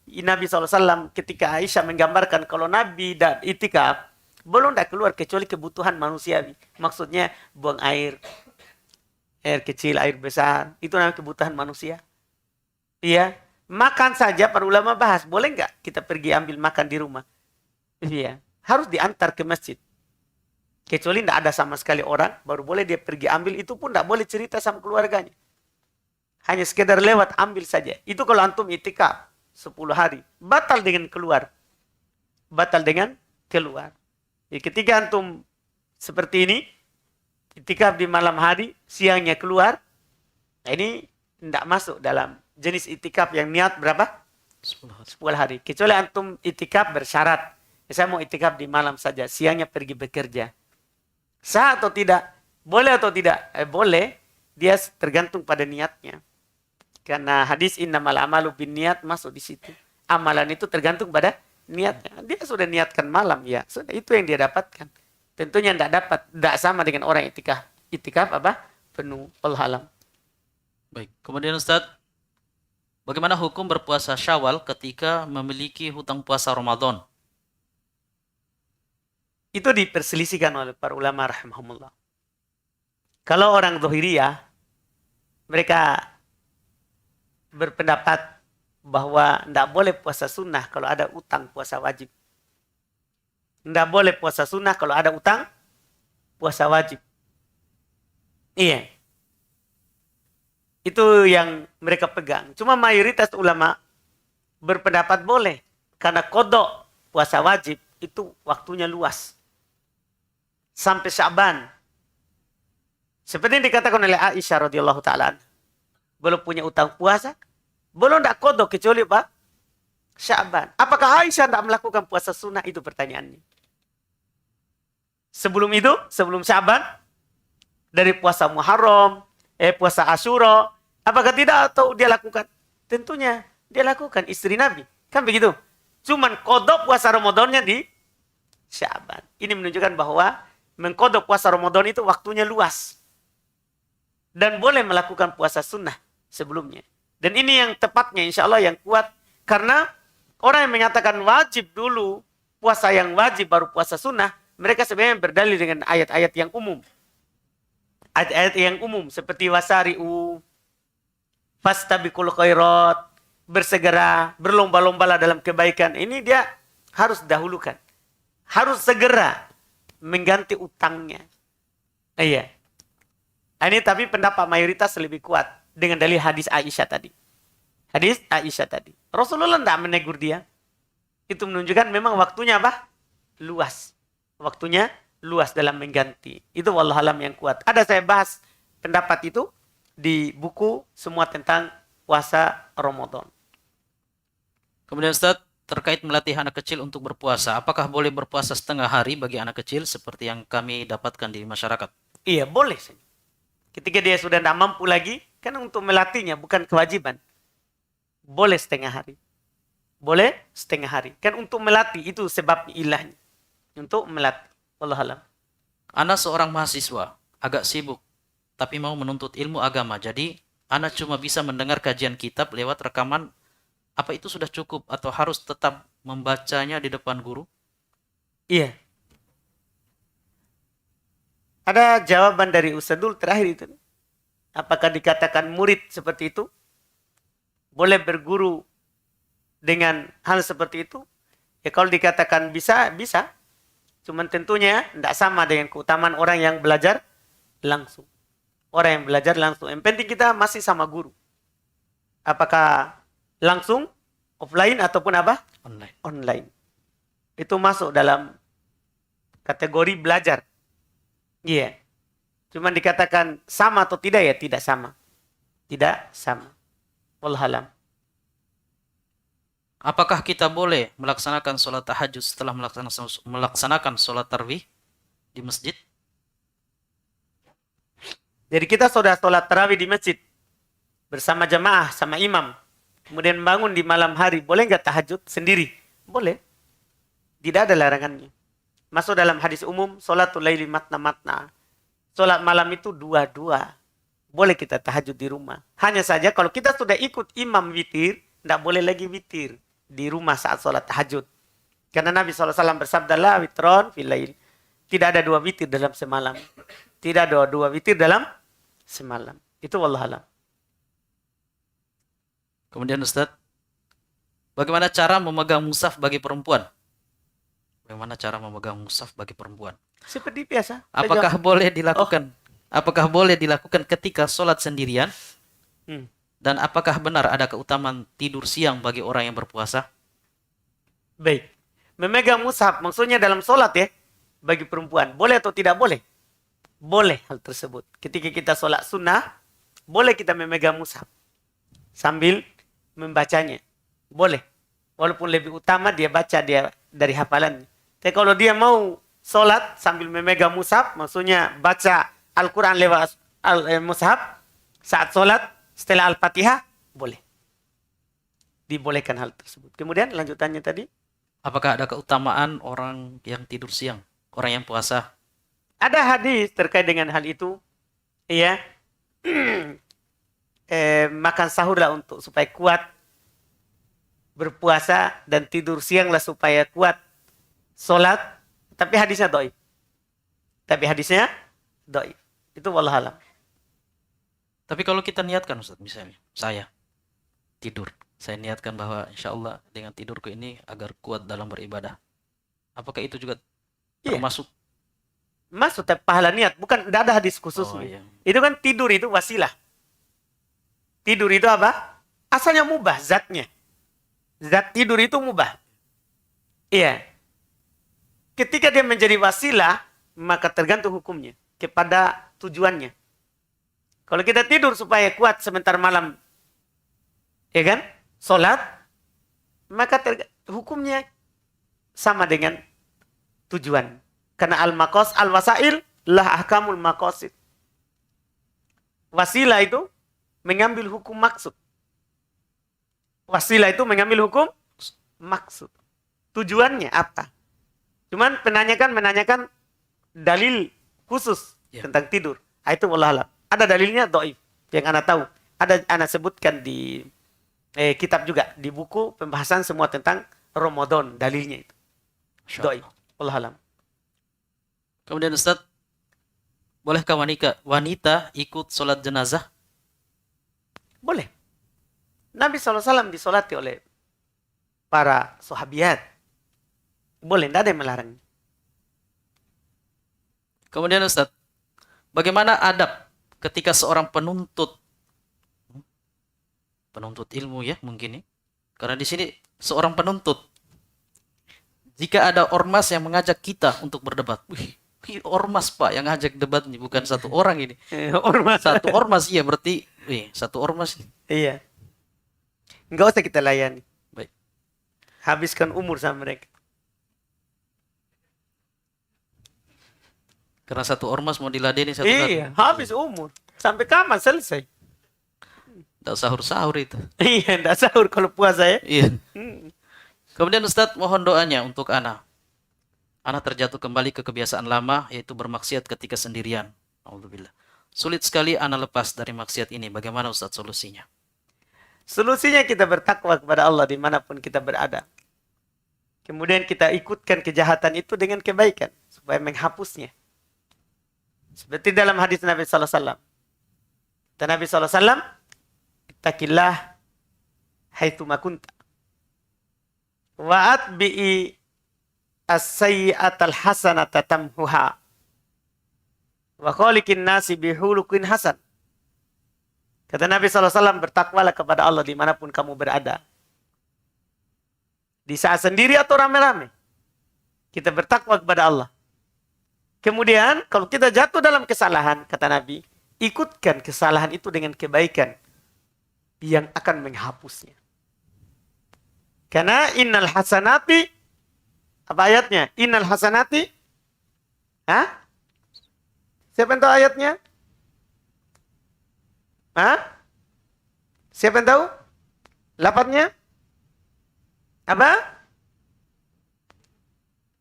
Nabi SAW ketika Aisyah menggambarkan kalau Nabi dan itikaf, belum tidak keluar kecuali kebutuhan manusiawi. Maksudnya buang air kecil, air besar. Itu namanya kebutuhan manusia. Iya. Makan saja para ulama bahas. Boleh nggak kita pergi ambil makan di rumah? Iya. Harus diantar ke masjid. Kecuali tidak ada sama sekali orang. Baru boleh dia pergi ambil. Itu pun tidak boleh cerita sama keluarganya. Hanya sekedar lewat ambil saja. Itu kalau antum itikaf 10 hari. Batal dengan keluar. Batal dengan keluar. Ya, ketika antum seperti ini, itikaf di malam hari, siangnya keluar, nah ini tidak masuk dalam jenis itikaf yang niat berapa? 10 hari. Kecuali antum itikaf bersyarat. Saya mau itikaf di malam saja, siangnya pergi bekerja. Sah atau tidak? Boleh atau tidak? Boleh. Dia tergantung pada niatnya. Karena hadis innamal amalu binniyat masuk di situ. Amalan itu tergantung pada niatnya. Dia sudah niatkan malam, ya sudah, itu yang dia dapatkan. Tentunya tidak sama dengan orang itikaf. Itikaf apa? Penuh. Wallahualam. Baik. Kemudian Ustaz, bagaimana hukum berpuasa Syawal ketika memiliki hutang puasa Ramadan? Itu diperselisihkan oleh para ulama rahimahumullah. Kalau orang Zahiriyah, mereka berpendapat bahwa tidak boleh puasa sunnah kalau ada utang puasa wajib. Tidak boleh puasa sunnah kalau ada utang puasa wajib. Iya. Itu yang mereka pegang. Cuma mayoritas ulama berpendapat boleh. Karena kodok puasa wajib itu waktunya luas. Sampai Sya'ban. Seperti yang dikatakan oleh Aisyah radhiyallahu ta'ala. Belum punya utang puasa. Belum tidak kodok kecuali apa? Sya'ban. Apakah Aisyah tidak melakukan puasa sunnah? Itu pertanyaannya. Sebelum itu, sebelum Sya'ban, dari puasa Muharram, puasa Asyura, apakah tidak atau dia lakukan? Tentunya dia lakukan, istri Nabi. Kan begitu. Cuman kodok puasa Ramadannya di Sya'ban. Ini menunjukkan bahwa mengkodok puasa Ramadan itu waktunya luas. Dan boleh melakukan puasa sunnah sebelumnya. Dan ini yang tepatnya insya Allah yang kuat. Karena orang yang menyatakan wajib dulu, puasa yang wajib baru puasa sunnah, mereka sebenarnya berdalil dengan ayat-ayat yang umum. Ayat-ayat yang umum seperti wasari'u, fastabiqul khairat, bersegera, berlomba-lombalah dalam kebaikan. Ini dia harus dahulukan. Harus segera. mengganti utangnya. Iya. Ini tapi pendapat mayoritas lebih kuat dengan dalil hadis Aisyah tadi. Hadis Aisyah tadi. Rasulullah tidak menegur dia. Itu menunjukkan memang waktunya apa? Luas. Waktunya luas dalam mengganti. Itu wallahualam yang kuat. Ada saya bahas pendapat itu di buku semua tentang puasa Ramadan. Kemudian Ustaz, terkait melatih anak kecil untuk berpuasa, apakah boleh berpuasa setengah hari bagi anak kecil seperti yang kami dapatkan di masyarakat? Iya, boleh. Ketika dia sudah tidak mampu lagi, kan untuk melatihnya bukan kewajiban. Boleh setengah hari. Boleh setengah hari. Kan untuk melatih itu sebabnya ilahnya. Untuk melatih. Wallahualam. Ana seorang mahasiswa, agak sibuk, tapi mau menuntut ilmu agama. Jadi, Ana cuma bisa mendengar kajian kitab lewat rekaman. Apa itu sudah cukup atau harus tetap membacanya di depan guru? Iya. Ada jawaban dari Ustadzul terakhir itu. Apakah dikatakan murid seperti itu? Boleh berguru dengan hal seperti itu? Ya kalau dikatakan bisa, bisa. Cuman tentunya tidak sama dengan keutamaan orang yang belajar langsung. Orang yang belajar langsung. Yang penting kita masih sama guru. Apakah langsung, offline ataupun apa? Online. Online. Itu masuk dalam kategori belajar. Iya. Cuman dikatakan sama atau tidak ya tidak sama. Tidak sama. Wallahualam. Apakah kita boleh melaksanakan sholat tahajud setelah melaksanakan sholat tarawih di masjid? Jadi kita sudah sholat tarawih di masjid. Bersama jamaah, sama imam. Kemudian bangun di malam hari. Boleh nggak tahajud sendiri? Boleh. Tidak ada larangannya. Masuk dalam hadis umum, sholatul laili matna-matna. Sholat malam itu dua-dua. Boleh kita tahajud di rumah. Hanya saja kalau kita sudah ikut imam witir, tidak boleh lagi witir di rumah saat sholat tahajud. Karena Nabi SAW bersabda, la witron fil lail. Tidak ada dua witir dalam semalam. Tidak ada dua witir dalam semalam. Itu wallahualam. Kemudian Ustaz, bagaimana cara memegang mushaf bagi perempuan? Bagaimana cara memegang mushaf bagi perempuan? Seperti biasa. Apakah boleh dilakukan? Apakah boleh dilakukan ketika sholat sendirian? Dan apakah benar ada keutamaan tidur siang bagi orang yang berpuasa? Baik. Memegang mushaf maksudnya dalam sholat ya. Bagi perempuan. Boleh atau tidak boleh? Boleh hal tersebut. Ketika kita sholat sunnah, boleh kita memegang mushaf. Sambil membacanya. Boleh. Walaupun lebih utama dia baca dia dari hafalannya. Tapi kalau dia mau sholat sambil memegang mushaf, maksudnya baca Al-Quran lewat mushaf, saat sholat setelah Al-Fatihah, boleh. Dibolehkan hal tersebut. Kemudian lanjutannya tadi. Apakah ada keutamaan orang yang tidur siang? Orang yang puasa? Ada hadis terkait dengan hal itu. Iya. Makan sahurlah untuk supaya kuat berpuasa dan tidur sianglah supaya kuat sholat. Tapi hadisnya dhaif. Itu wallahualam. Tapi kalau kita niatkan Ustaz, misalnya saya tidur, saya niatkan bahwa insya Allah dengan tidurku ini agar kuat dalam beribadah. Apakah itu juga termasuk? Masuk tapi pahala niat, bukan tidak ada hadis khusus. Iya. Itu kan tidur itu wasilah. Tidur itu apa? Asalnya mubah zatnya. Zat tidur itu mubah. Iya. Ketika dia menjadi wasilah, maka tergantung hukumnya kepada tujuannya. Kalau kita tidur supaya kuat sebentar malam, ya kan? Sholat, maka hukumnya sama dengan tujuan. Karena al-wasail lah ahkamul maqasid. Wasilah itu mengambil hukum maksud. Wasilah itu mengambil hukum maksud. Tujuannya apa? Cuman menanyakan dalil khusus tentang tidur. Itu wallahualam. Ada dalilnya dhaif yang Anda tahu. Ada Anda sebutkan di kitab juga, di buku pembahasan semua tentang Ramadan, dalilnya itu. Dhaif. Wallahualam. Kemudian Ustaz, bolehkah wanita ikut sholat jenazah? Boleh. Nabi SAW disolati oleh para sahabiat. Boleh, tidak ada yang melarang. Kemudian Ustaz, bagaimana adab ketika seorang penuntut ilmu ya mungkin ya. Karena di sini seorang penuntut, jika ada ormas yang mengajak kita untuk berdebat, wih, ormas Pak yang ngajak debat nih, bukan satu orang ini. Ormas. Satu ormas iya berarti, satu ormas. Iya. Nggak usah kita layani. Baik. Habiskan umur sama mereka. Karena satu ormas mau diladeni satu Iya, habis umur. Sampai kapan selesai? tak sahur-sahur itu. Iya, enggak sahur kalau puasa ya. Iya. Hmm. Kemudian Ustadz mohon doanya untuk Ana. Ana terjatuh kembali ke kebiasaan lama, yaitu bermaksiat ketika sendirian. Alhamdulillah. Sulit sekali Ana lepas dari maksiat ini. Bagaimana Ustadz solusinya? Solusinya kita bertakwa kepada Allah dimanapun kita berada. Kemudian kita ikutkan kejahatan itu dengan kebaikan supaya menghapusnya. Seperti dalam hadis Nabi sallallahu alaihi wasallam. Kata Nabi sallallahu alaihi wasallam, "Ittaqillah haitsu ma kunta. Wa atbi'i as-sayyi'atal hasanata tamhuha. Wa khaliqin nasi bihulukin hasan." Kata Nabi SAW, bertakwalah kepada Allah dimanapun kamu berada. Di saat sendiri atau rame-rame. Kita bertakwa kepada Allah. Kemudian, kalau kita jatuh dalam kesalahan, kata Nabi, ikutkan kesalahan itu dengan kebaikan yang akan menghapusnya. Karena innal hasanati, apa ayatnya? Innal hasanati, siapa yang tahu ayatnya? Siapa yang tahu? Lapatnya?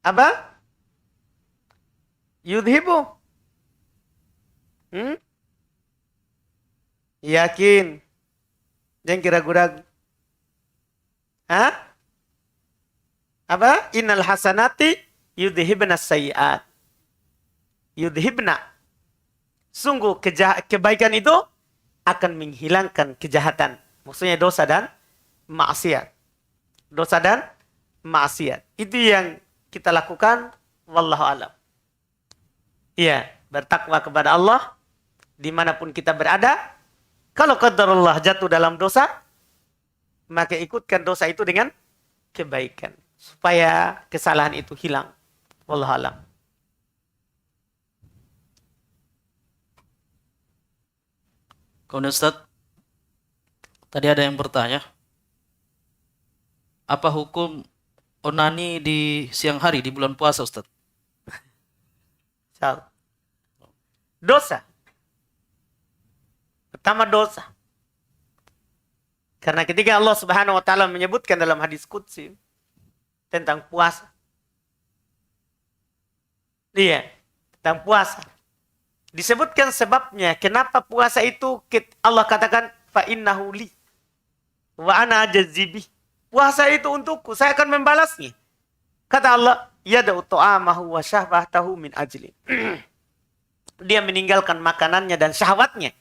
Apa? Yudhibu. Yakin. Jangan kira-kira. Apa? Innal hasanati yudhibna sayyi'at. Yudhibna. Sungguh kebaikan itu akan menghilangkan kejahatan. Maksudnya dosa dan maksiat. Dosa dan maksiat. Itu yang kita lakukan. Wallahu a'lam. Iya, bertakwa kepada Allah dimanapun kita berada. Kalau qadarullah jatuh dalam dosa, maka ikutkan dosa itu dengan kebaikan supaya kesalahan itu hilang. Wallahu a'lam. Kemudian Ustaz, tadi ada yang bertanya, apa hukum onani di siang hari di bulan puasa Ustaz? Dosa. Pertama dosa. Karena ketika Allah Subhanahu wa taala menyebutkan dalam hadis qudsi tentang puasa. Iya, tentang puasa. Disebutkan sebabnya kenapa puasa itu Allah katakan fa innahu li wa ana ajzibi. Puasa itu untukku, saya akan membalasnya. Kata Allah, yada'u ta'amahu wa syahwatahu min ajli. Dia meninggalkan makanannya dan syahwatnya.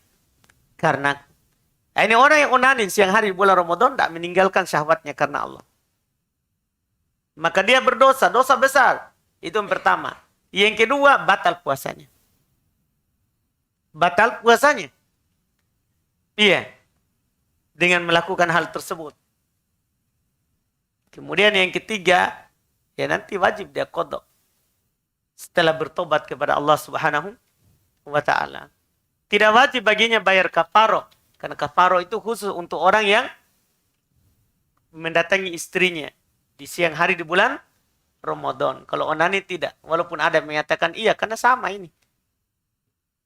Karena ini orang yang onanin siang hari bulan Ramadan tidak meninggalkan syahwatnya karena Allah. Maka dia berdosa, dosa besar. Itu yang pertama. Yang kedua, batal puasanya. Batal puasanya. Iya. Dengan melakukan hal tersebut. Kemudian yang ketiga, ya nanti wajib dia qadha setelah bertobat kepada Allah Subhanahu wa taala. Tidak wajib baginya bayar kafaroh, karena kafaroh itu khusus untuk orang yang mendatangi istrinya di siang hari di bulan Ramadan. Kalau onani tidak, walaupun ada yang mengatakan iya karena sama ini.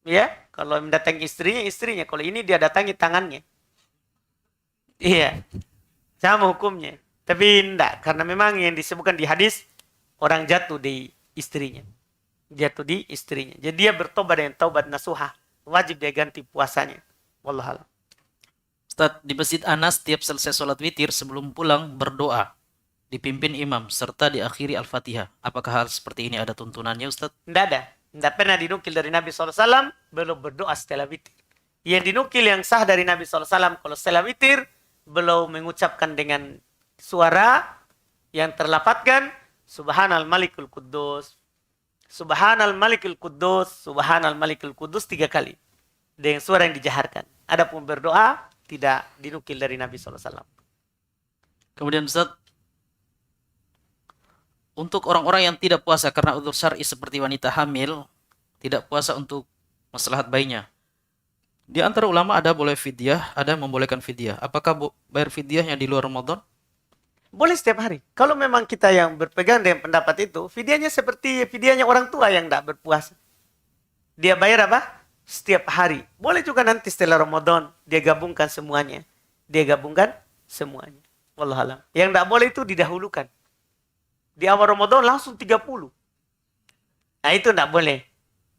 Ya, kalau mendatangi istrinya, kalau ini dia datangi tangannya. Iya. Sama hukumnya. Tapi enggak, karena memang yang disebutkan di hadis orang jatuh di istrinya. Jatuh di istrinya. Jadi dia bertobat dengan taubat nasuha. Wajib dia ganti puasanya. Wallahualam. Ustaz, di Masjid Anas setiap selesai sholat witir sebelum pulang berdoa. Dipimpin imam serta diakhiri Al-Fatihah. Apakah hal seperti ini ada tuntunannya Ustaz? Tidak ada. Tidak pernah dinukil dari Nabi SAW belum berdoa setelah witir. Yang dinukil yang sah dari Nabi SAW kalau setelah witir belum mengucapkan dengan suara yang terlafadzkan Subhanal Malikul Quddus Subhanal Malikul Quddus, Subhanal Malikul Quddus 3 kali. Dengan suara yang dijaharkan. Adapun berdoa, tidak dinukil dari Nabi SAW. Kemudian Ustaz, untuk orang-orang yang tidak puasa karena udzur syar'i seperti wanita hamil, tidak puasa untuk maslahat bayinya. Di antara ulama ada boleh fidyah, ada yang membolehkan fidyah. Apakah bayar fidyahnya di luar Ramadan? Boleh setiap hari. Kalau memang kita yang berpegang dengan pendapat itu, fidyahnya seperti fidyahnya orang tua yang tidak berpuasa. Dia bayar apa? Setiap hari. Boleh juga nanti setelah Ramadan, dia gabungkan semuanya. Dia gabungkan semuanya. Wallahualam. Yang tidak boleh itu didahulukan. Di awal Ramadan langsung 30. Nah itu tidak boleh.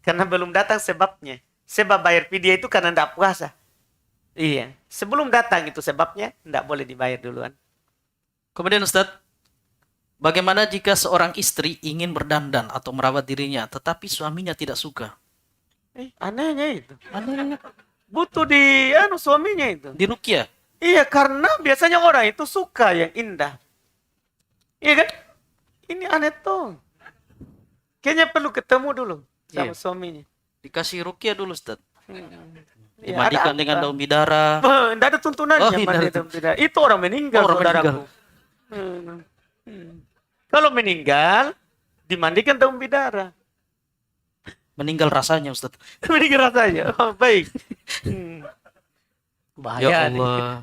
Karena belum datang sebabnya. Sebab bayar fidyah itu karena tidak puasa. Iya. Sebelum datang itu sebabnya, tidak boleh dibayar duluan. Kemudian Ustaz, bagaimana jika seorang istri ingin berdandan atau merawat dirinya, tetapi suaminya tidak suka? Anehnya itu. Anehnya. Butuh di suaminya itu. Di ruqyah. Iya, karena biasanya orang itu suka yang indah. Iya kan? Ini aneh tuh. Kayaknya perlu ketemu dulu sama Iya. suaminya. Dikasih ruqyah dulu Ustaz. Ya, Dimandikan dengan daun bidara. Tidak ada tuntunannya. Oh, tidak ada tidak. Itu orang meninggal, Orang saudaraku. Kalau meninggal, dimandikan daun bidara. Meninggal rasanya Ustaz. Meninggal rasanya. Oh, baik. Bahaya Ya nih. Allah.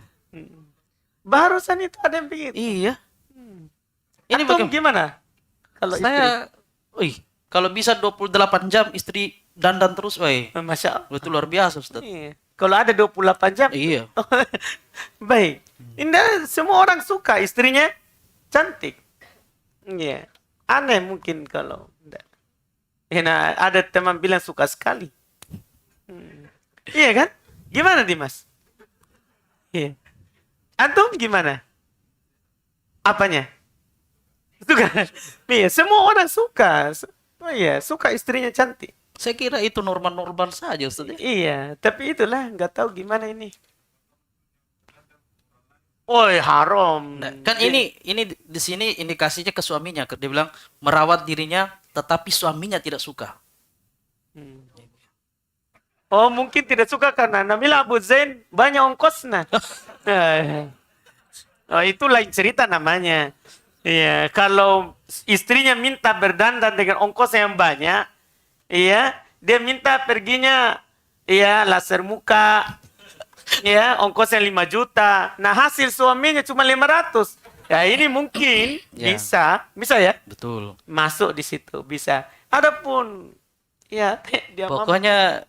Barusan itu ada yang begitu. Iya. Ini gimana? Kalau saya, kalau bisa 28 jam istri dandan terus, istri? Masya Allah. itu luar biasa Ustaz. Iya. Kalau ada 28 jam. Iya. Baik. Indah, semua orang suka istrinya cantik. Iya. Aneh mungkin kalau enggak. Nah, ada teman bilang suka sekali. Iya kan? Gimana Dimas? Iya. Antum gimana? Apanya? Suka. Iya, semua orang suka. Oh iya, suka istrinya cantik. Saya kira itu normal-normal saja Ustaz. Iya, tapi itulah nggak tahu gimana ini. Haram. Nah, kan ini di sini indikasinya ke suaminya. Dia bilang merawat dirinya tetapi suaminya tidak suka. Oh, mungkin tidak suka karena Namila Abu Zain banyak ongkosnya. Itu lain cerita namanya. Iya, kalau istrinya minta berdandan dengan ongkos yang banyak, iya, dia minta perginya, iya, laser muka, iya, ongkosnya 5 juta. Nah, hasil suaminya cuma 500. Ya, ini mungkin bisa ya? Betul. Masuk di situ, bisa. Adapun, ya, dia pokoknya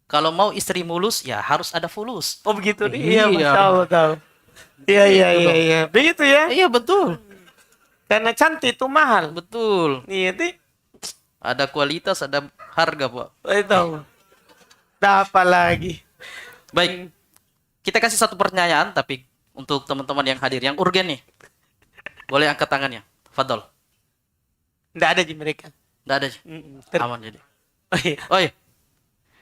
kalau mau istri mulus, ya harus ada fulus. Oh, begitu nih? Iya, Masya Allah, tahu. Iya. Begitu ya? Iya, betul. Karena cantik itu mahal. Betul. Iya, ada kualitas, ada harga, Pak. Itu. Apa lagi? Baik. Kita kasih satu pertanyaan, tapi untuk teman-teman yang hadir, yang urgen nih. Boleh angkat tangannya. Fadol. Nggak ada di mereka. Nggak ada. Aman jadi. Oh iya.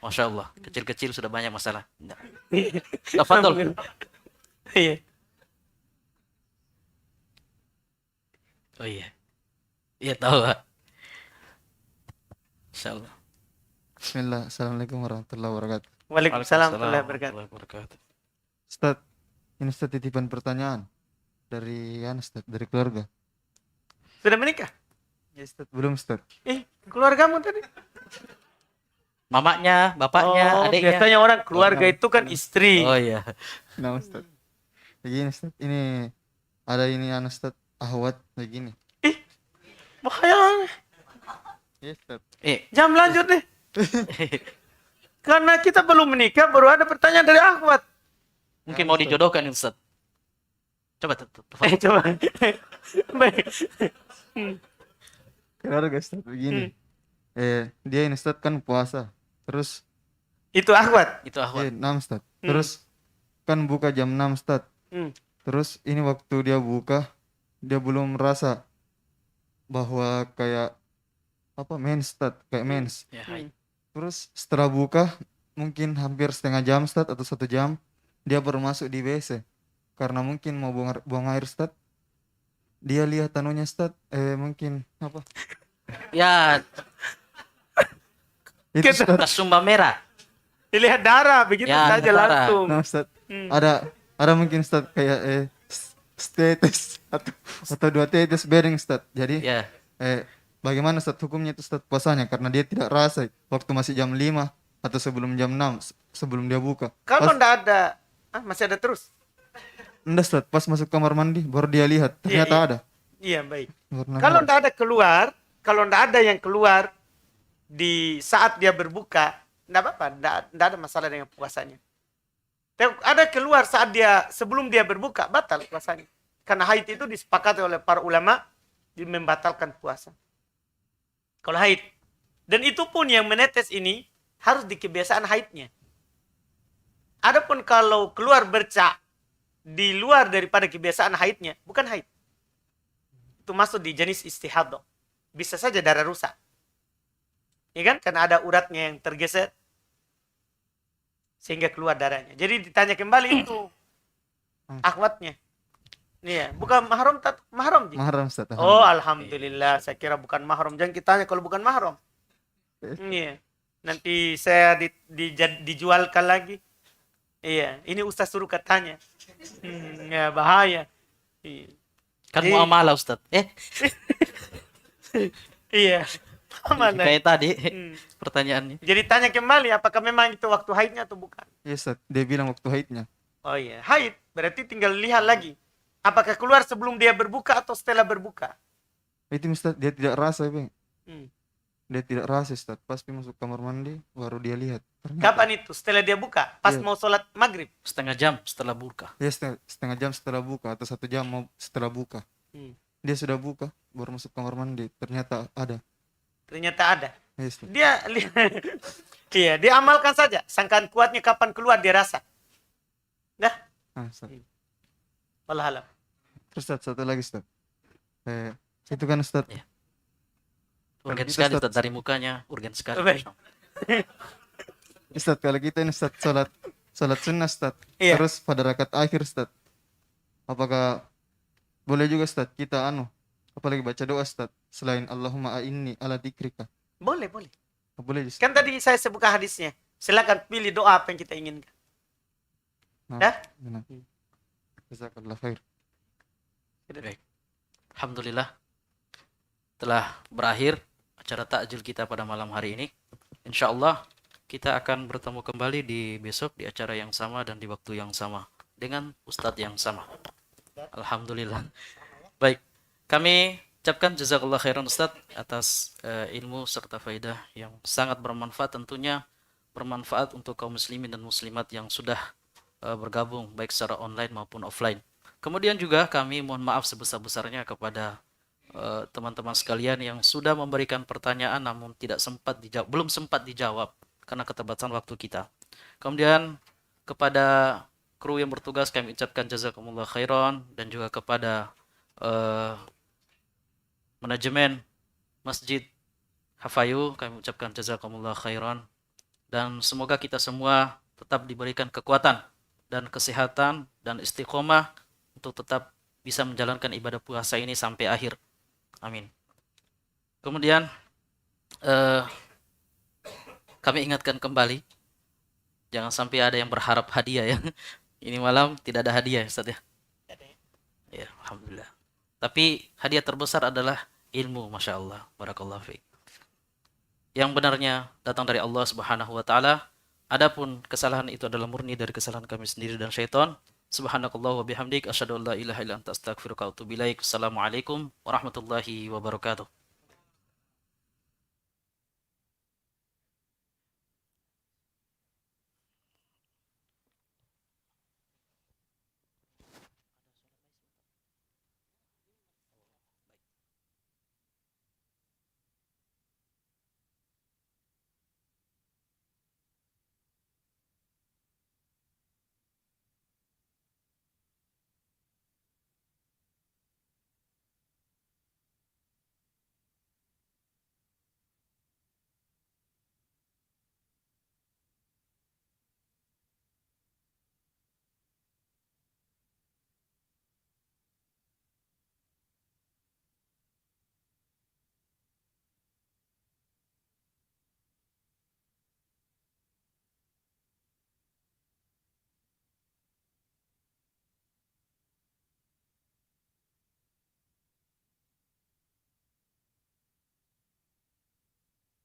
Masya Allah. Kecil-kecil sudah banyak masalah. Nggak. Fadol. Iya. Oh iya. Iya tahu, Pak. Insyaallah. Bismillah. Assalamualaikum warahmatullahi wabarakatuh. Waalaikumsalam warahmatullahi wabarakatuh. Ustaz, ini Ustaz titipan pertanyaan dari Ustaz, dari keluarga. Sudah menikah? Ya Ustaz, belum Ustaz. Keluargamu tadi? Mamanya, bapaknya, adiknya. Biasanya orang keluarga itu kan istri. Oh iya. Nah Ustaz. Begini Ustaz, ini ada ini Ustaz, ahwat begini. Bahaya. Ya Ustaz. Jam lanjut deh. Karena kita belum menikah, baru ada pertanyaan dari akhwat. Mungkin mau dijodohkan Ustaz. Coba Coba. Baik. Keluarga Ustaz begini. Dia ini Ustaz kan puasa. Terus itu akhwat. Nah Ustaz. Terus kan buka jam 6 Ustaz. Terus ini waktu dia buka, dia belum merasa bahwa kayak mens Ustaz, kayak mens. Terus setelah buka mungkin hampir setengah jam Ustaz atau 1 jam, dia baru masuk di WC karena mungkin mau buang air Ustaz. Dia lihat tanunya Ustaz, mungkin Ya, Itu Kita- Ustaz. kasumba merah. Dilihat darah begitu Ya, saja darah. langsung. Nah, Ustaz. Ada mungkin Ustaz kayak tetes atau 2 tetes bering Ustaz. Jadi Ya, bagaimana Ustaz hukumnya itu Ustaz puasanya karena dia tidak rasa waktu masih jam 5 atau sebelum jam 6 sebelum dia buka. Kalau Pas, ndak ada, masih ada terus. enggak Ustaz, pas masuk kamar mandi baru dia lihat ternyata iya. ada. Iya, baik. Warna Kalau merah. ndak ada keluar, kalau ndak ada yang keluar di saat dia berbuka, ndak apa-apa, ndak ada masalah dengan puasanya. Tapi ada keluar saat dia sebelum dia berbuka, batal puasanya. Karena haid itu disepakati oleh para ulama membatalkan puasa. Kalau haid. Dan itu pun yang menetes ini harus di kebiasaan haidnya. Adapun kalau keluar bercak di luar daripada kebiasaan haidnya, bukan haid. Itu masuk di jenis istihadah. Bisa saja darah rusak. Ya kan? Karena ada uratnya yang tergeser sehingga keluar darahnya. Jadi ditanya kembali itu akhwatnya. Iya, bukan mahram mahram. Ji? Mahram Ustaz. Oh, alhamdulillah. Saya kira bukan mahram. Jangan kita tanya kalau bukan mahram. Iya. Nanti saya dijualkan lagi. Iya, ini Ustaz suruh katanya. Ya bahaya. Iya. kan Jadi- muamalah Ustaz. Iya. Mana? Kayak tadi Hmm. pertanyaannya. Jadi tanya kembali apakah memang itu waktu haidnya atau bukan. Iya Ustaz, dia bilang waktu haidnya. Oh iya, haid. Berarti tinggal lihat lagi. Apakah keluar sebelum dia berbuka atau setelah berbuka? Itu Ustaz, dia tidak rasa, Bang. Hmm. Dia tidak rasa Ustaz, pas dia masuk kamar mandi baru dia lihat. Ternyata. Kapan itu? Setelah dia buka? Pas Iya. mau sholat maghrib? Setengah jam setelah buka. Ya setengah jam setelah buka atau 1 jam mau setelah buka. Hmm. Dia sudah buka, baru masuk kamar mandi. Ternyata ada. Ternyata ada. Ya, Ustaz. Dia iya, dia amalkan saja. Sangkaan kuatnya kapan keluar dia rasa. Dah, Ah, Ustaz. wallah alam. Terus Ustaz, satu lagi Ustaz. Itu kan Ustaz. Iya. Urgen kita, sekali Ustaz. Ustaz, dari mukanya, urgen sekali. Baik. Ustaz, kalau kita ini Ustaz salat sunnah Ustaz. Iya. Terus pada rakaat akhir Ustaz. Apakah boleh juga Ustaz kita apalagi baca doa Ustaz selain Allahumma a'inni ala dzikrika. Boleh, boleh. Boleh Ustaz. Kan tadi saya sebutkan hadisnya. Silakan pilih doa apa yang kita inginkan. Nah, Dah? benar. Jazakallah khair. Baik. Alhamdulillah telah berakhir acara takjil kita pada malam hari ini. Insya Allah kita akan bertemu kembali di besok di acara yang sama dan di waktu yang sama dengan Ustadz yang sama. Alhamdulillah. Baik, kami ucapkan jazakallah khairan Ustadz atas ilmu serta faedah yang sangat bermanfaat, tentunya bermanfaat untuk kaum muslimin dan muslimat yang sudah bergabung baik secara online maupun offline. Kemudian juga kami mohon maaf sebesar-besarnya kepada teman-teman sekalian yang sudah memberikan pertanyaan namun belum sempat dijawab karena keterbatasan waktu kita. Kemudian kepada kru yang bertugas kami ucapkan jazakumullah khairan, dan juga kepada manajemen Masjid Hafayu kami ucapkan jazakumullah khairan, dan semoga kita semua tetap diberikan kekuatan dan kesehatan dan istiqomah untuk tetap bisa menjalankan ibadah puasa ini sampai akhir. Amin. Kemudian kami ingatkan kembali, jangan sampai ada yang berharap hadiah ya. Ini malam tidak ada hadiah Ustaz ya. Ya, alhamdulillah. Tapi hadiah terbesar adalah ilmu, Masya Allah. Barakallahu fiik. Yang benarnya datang dari Allah Subhanahu wa taala. Adapun kesalahan itu adalah murni dari kesalahan kami sendiri dan syaitan. Subhanakallah wa bihamdik asyhadu an la ilaha illa anta astaghfiruka wa atubu ilaik. Assalamualaikum warahmatullahi wabarakatuh.